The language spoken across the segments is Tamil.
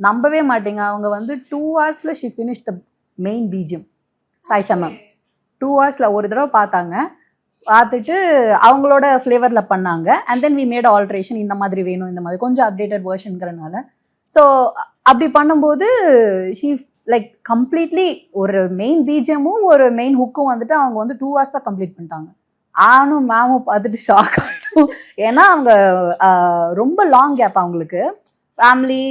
நம்பவே மாட்டீங்க, அவங்க வந்து 2 hours she finish the main BGM. Sayesha ma'am 2 hours ஒரு தடவை பார்த்தாங்க, பார்த்துட்டு அவங்களோட ஃப்ளேவரில் பண்ணாங்க. And then we made alteration, இந்த மாதிரி வேணும், இந்த மாதிரி கொஞ்சம் அப்டேட்டட் வேர்ஷனுங்கிறனால. ஸோ அப்படி பண்ணும்போது ஷீ லைக் கம்ப்ளீட்லி ஒரு மெயின் பீஜியமும் ஒரு மெயின் ஹுக்கும் வந்துட்டு அவங்க வந்து 2 hours தான் கம்ப்ளீட் பண்ணிட்டாங்க. ஆனும் மேமும் பார்த்துட்டு ஷாக் ஆகிடும். ஏன்னா அவங்க ரொம்ப லாங் கேப், அவங்களுக்கு ஃபேமிலி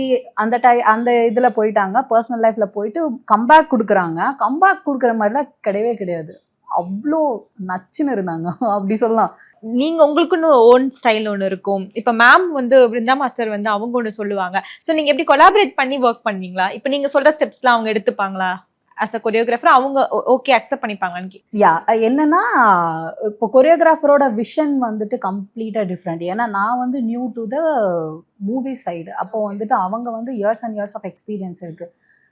அந்த இதில் போயிட்டாங்க, பர்சனல் லைஃப்பில் போயிட்டு கம்பேக் கொடுக்குறாங்க. கம்பேக் கொடுக்குற மாதிரிலாம் கிடையவே கிடையாது, அவ்வளோ நச்சுன்னு இருந்தாங்க அப்படி சொல்லலாம். நீங்க உங்களுக்குன்னு ஓன் ஸ்டைல் ஒன்று இருக்கும். இப்போ மேம் வந்து பிருந்தா மாஸ்டர் வந்து அவங்க ஒன்று சொல்லுவாங்க. ஸோ நீங்க எப்படி கொலாபரேட் பண்ணி ஒர்க் பண்ணுவீங்களா? இப்போ நீங்க சொல்ற ஸ்டெப்ஸ்லாம் அவங்க எடுத்துப்பாங்களா? ஆஸ் அ கொரியோகிராஃபர் அவங்க ஓகே அக்செப்ட் பண்ணிப்பாங்கன்னு. யா என்னன்னா, இப்போ கொரியோகிராஃபரோட விஷன் வந்துட்டு கம்ப்ளீட்டாக டிஃப்ரெண்ட். ஏன்னா நான் வந்து new to the movie side. அப்போ வந்துட்டு அவங்க வந்து years and years of experience இருக்கு.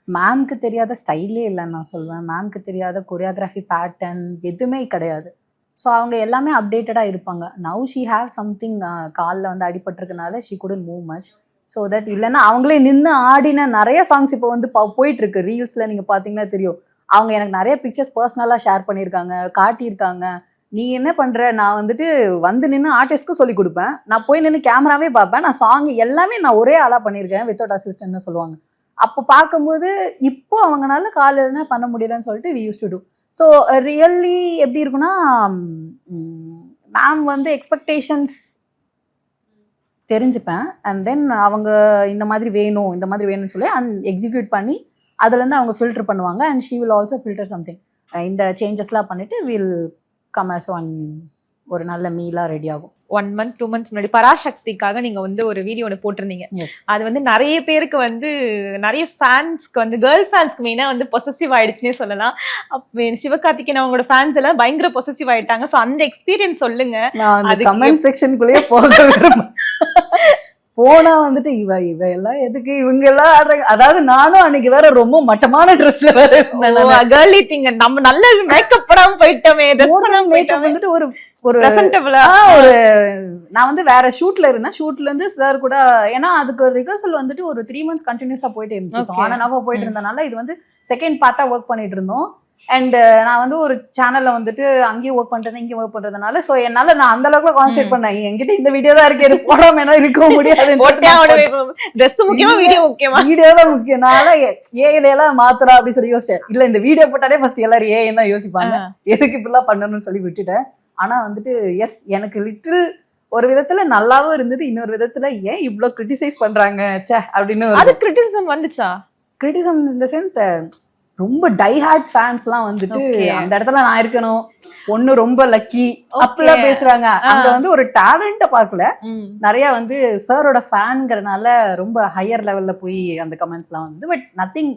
மேம்க்கு தெரியாத ஸ்டைலே இல்லைன்னு நான் சொல்லுவேன். மேம்க்கு தெரியாத கொரியோகிராஃபி பேட்டர்ன் எதுவுமே கிடையாது. ஸோ அவங்க எல்லாமே அப்டேட்டடாக இருப்பாங்க. நவ் ஷீ ஹேவ் சம்திங், காலில் வந்து அடிபட்டிருக்கனால she couldn't move much. So that இல்லைன்னா அவங்களே நின்று ஆடின நிறைய சாங்ஸ் இப்போ வந்து போயிட்டுருக்கு ரீல்ஸில். நீங்கள் பார்த்தீங்கன்னா தெரியும், அவங்க எனக்கு நிறைய பிக்சர்ஸ் பர்சனலாக ஷேர் பண்ணியிருக்காங்க, காட்டியிருக்காங்க. நீ என்ன பண்ணுற, நான் வந்துட்டு வந்து நின்று ஆர்டிஸ்ட்க்கும் சொல்லி கொடுப்பேன், நான் போய் நின்று கேமராவே பார்ப்பேன், நான் சாங் எல்லாமே நான் ஒரே ஆளாக பண்ணியிருக்கேன் வித்தவுட் அசிஸ்டன்ட்னு சொல்லுவாங்க. அப்போ பார்க்கும்போது இப்போ அவங்களால காலையில பண்ண முடியலன்னு சொல்லிட்டு we use to do. So really எப்படி இருக்குன்னா, மேம் வந்து எக்ஸ்பெக்டேஷன்ஸ் தெரிஞ்சுப்பேன். அண்ட் தென் அவங்க இந்த மாதிரி வேணும், இந்த மாதிரி வேணும்னு சொல்லி எக்ஸிக்யூட் பண்ணி அதுலேருந்து அவங்க ஃபில்டர் பண்ணுவாங்க. And she will also filter something. இந்த சேஞ்சஸ்லாம் பண்ணிவிட்டு வில் கம் அஸ் ஒரு நல்ல மீலாக ரெடி ஆகும். 1 month 2 months முன்னாடி பராசக்திக்காக நீங்க வந்து ஒரு வீடியோ ஒன்று போட்டிருந்தீங்க. அது வந்து நிறைய பேருக்கு வந்து நிறைய ஃபேன்ஸ்க்கு வந்து கேர்ள் ஃபேன்ஸ்க்கு மெயினா வந்து பொசசிவ் ஆயிடுச்சுன்னே சொல்லலாம். சிவகார்த்திகேயன் அவங்களோட ஃபேன்ஸ் எல்லாம் பயங்கர பொசசிவ் ஆயிட்டாங்க. ஸோ அந்த எக்ஸ்பீரியன்ஸ் சொல்லுங்க. அது கமெண்ட் செக்ஷனுக்குள்ளேயே போனா வந்துட்டு இவ எல்லாம் எதுக்கு, இவங்க எல்லாம் ஆடுறாங்க. அதாவது நானும் அன்னைக்கு வேற ரொம்ப மட்டமான ட்ரெஸ்ல வேற கேர்லி திங், நம்ம நல்ல மேக்கப் போடாம போயிட்டோமே, மேக்கப் வந்துட்டு ஒரு நான் வந்து வேற ஷூட்ல இருந்தேன். ஷூட்ல இருந்து சார் கூட, ஏன்னா அதுக்கு ரிஹர்சல் வந்துட்டு ஒரு 3 months கண்டினியூஸா போயிட்டே இருந்துச்சு. ஆன் அண்ட் ஆஃப் போயிட்டு இருந்தனால இது வந்து செகண்ட் பார்ட்டா ஒர்க் பண்ணிட்டு இருந்தோம். அண்ட் நான் வந்து ஒரு சேனல்ல வந்துட்டு அங்கேயும் ஒர்க் பண்றது இங்கேயும் ஒர்க் பண்றதுனால ஸோ என்னால நான் அந்த அளவுக்கு கான்சென்ட்ரேட் பண்ணேன். என்கிட்ட இந்த வீடியோ தான் இருக்கு, இது போடாம என்ன இருக்க முடியாது, வீடியோ தான் முக்கியனால ஏஎல்லாம் மாத்திரா அப்படி சொல்லி யோசிச்சேன். இல்ல இந்த வீடியோ போட்டாலே ஃபர்ஸ்ட் எல்லாரும் ஏன் தான் யோசிப்பாங்க, எதுக்கு இப்படிலாம் பண்ணணும்னு சொல்லி விட்டுட்டேன். ஆனா வந்துட்டு எஸ், எனக்கு லிட்டில் ஒரு விதத்துல நல்லாவும் இருந்தது, இன்னொரு விதத்துல ஏன் இவ்வளவு கிரிட்டிசைஸ் பண்றாங்க சே அப்படின்னு. அது கிரிட்டிசிசம் வந்துச்சா? கிரிட்டிசிசம் இந்த சென்ஸ் ரொம்ப டைஹார்ட் ஃபேன்ஸ்லாம் வந்துட்டு அந்த இடத்துல நான் இருக்கணும், ஒண்ணு ரொம்ப லக்கி அப்படிலாம் பேசுறாங்க. அங்க வந்து ஒரு டேலண்ட பார்க்கல, நிறைய வந்து சாரோட ஃபேன்ங்கிறனால ரொம்ப ஹையர் லெவல்ல போய் அந்த கமெண்ட்ஸ்லாம் வந்து. But nothing